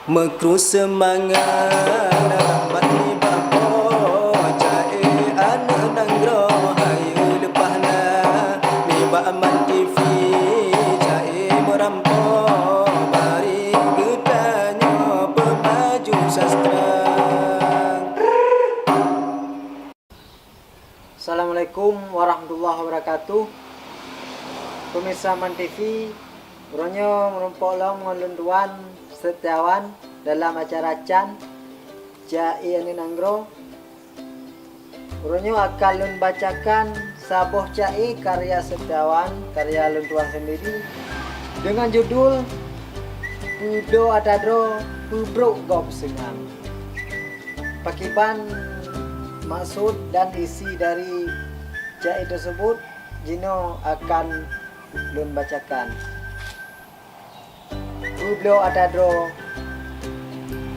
Mekru semangat rahmat ni bapa Jae anak nanggro hayu lepahna Ni ba'aman TV Jae merampo Bari getanyo pemaju sastra. Assalamualaikum warahmatullahi wabarakatuh. Pemirsa Man TV, Ronyo merumpok long ngelunduan setiawan dalam acara Can Jai Ani Nanggro. Ronyo akan lun bacakan saboh Jai karya setiawan, karya lunduan sendiri dengan judul Pudo Atadro Pubruk Gop Sengang. Pakiban maksud dan isi dari Jai tersebut Jino akan lun bacakan. Pudo Atadro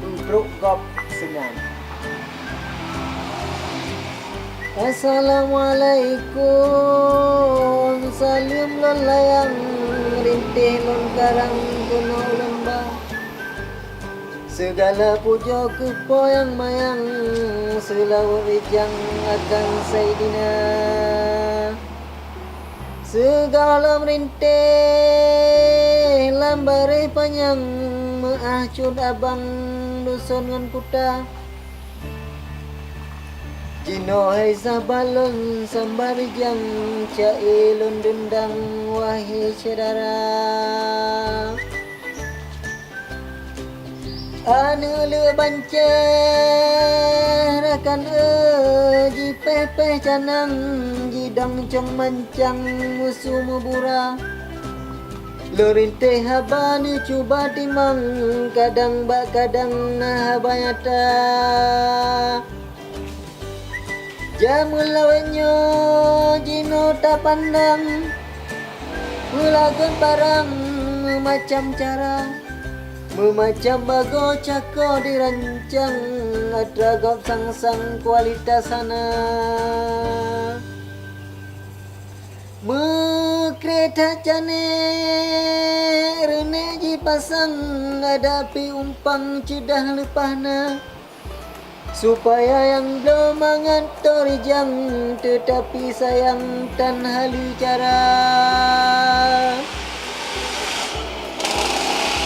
Pubruk Gop Sengang. Assalamualaikum, salim lon layang, rintih lon karang kuno lembah. Segala puja kepo yang mayang, selawat rijang akan Sayyidina. Segala merintih lambare panjang, meahcun abang dusun ngan kuta. Jino hai sabalon sambar rijang, cailun dendang wahai saudara. Anu le bancer akan ji pepeh canang, ji dong cong mancang musuh mubura. Lorinte habani cuba timang, kadang bak kadang habayata. Jamul lawenyo jino tak pandang, mulagun barang macam cara. Memacam bago cako dirancang, ada gop sang-sang kualitas sana. Mekreta cane rene ji pasang, hadapi umpang cedah lepahna. Supaya yang belum mengantori jang, tetapi sayang tan halu cara.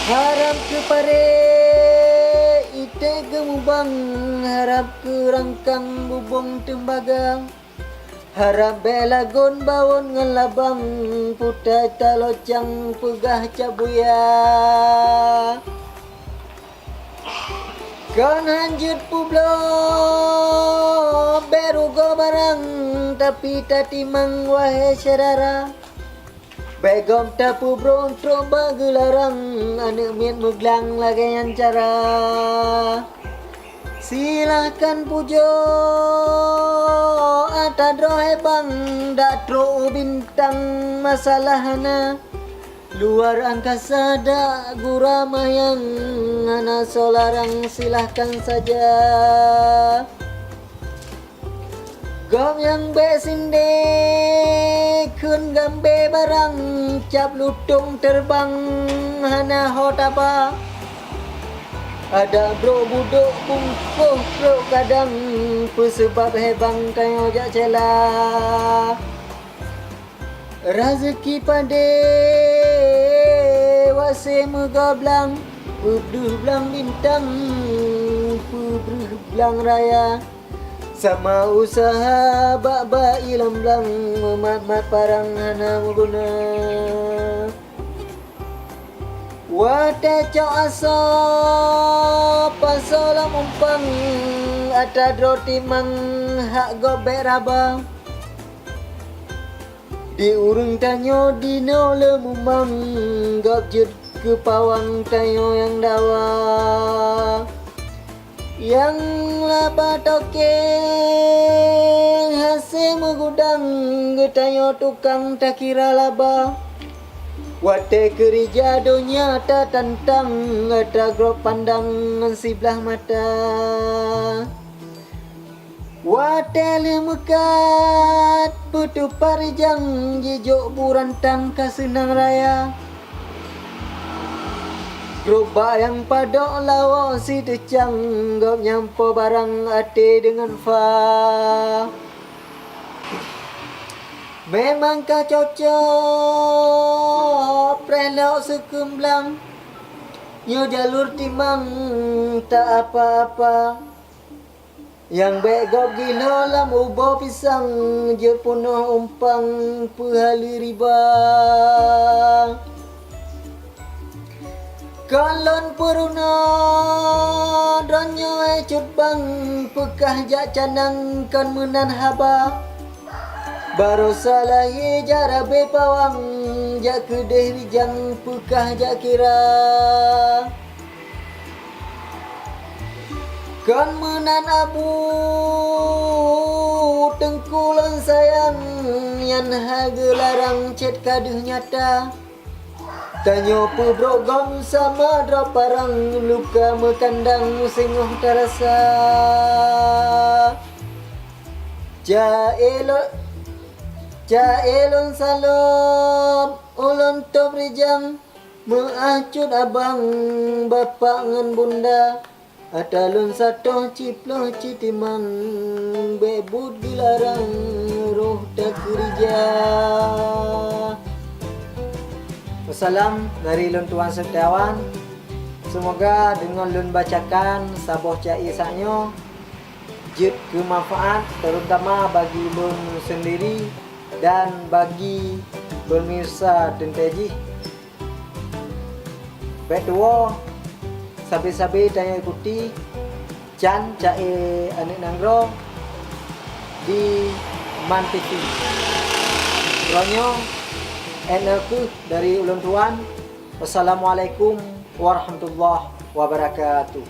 Harap ke pare ite gemubang, harap ke rangkang bubong tembaga. Harap belagon bawon ngelabang, putai talocang pegah cabuya. Kan hanjut publo berugo barang, tapi tatimang wahai saudara. Begom tapu bronto bagelarang, anak mian meglang lagi yang cara. Silahkan pujo atadro hebang, datro bintang masalahana. Luar angkasa dak guramayang, anak solarang silahkan saja. Gom yang besinde kun gambe barang, cap lutung terbang hana hotaba. Ada bro buduk bungkuh bro kadang, pesebab hebang tayo jak celah. Rezeki pade wase megablang, pebduh blang bintang, pebduh blang raya. Sama usaha bak-bak ilam blang, memat-mat parang hana guna. Wate cok aso pasola mumpang, atadro timang hak gobek rabang. Diurung tanyo dino lemumang, gop jut ke pawang tanyo yang dawa. Yang laba toke hasil megudang, getayo tukang tak kira laba. Wate kerja dunia tak tantang, ada grop pandang sebelah mata. Wate lemekat putu parijang, jijuk burantang kasenang raya. Grup bayang padok lawa si decang gop nyampo barang ate dengan fa. Memangkah cocok prelok sekemblang yo jalur timang tak apa-apa. Yang baik gop gila lam ubo pisang je punuh umpang pehali riba. Kalon peruna dronyo cut bang pekah jak canang kan menan haba. Baru salah ye jara bepawang jak kedeh rijang pekah jak kira. Kan menan abu tengkulan sayang yan harga larang cet kaduh nyata. Tanyo pubrok gom sama drop parang luka mekandang musingoh terasa. Jaelon salom ulun top rijang meacut abang bapak ngan bunda. Atalun satoh ciploh citimang bebud dilarang roh tak kerja. Wassalam dari Lun Tuan Setiawan. Semoga dengan Lun bacakan saboh cai sanyo jut kemanfaat terutama bagi Lun sendiri dan bagi pemirsa Tenteji. Betua sabi-sabi tanya ikuti Chan cai anik nanggro di Man TV. Ronyo NLQ dari Ulun Tuan. Wassalamualaikum warahmatullahi wabarakatuh.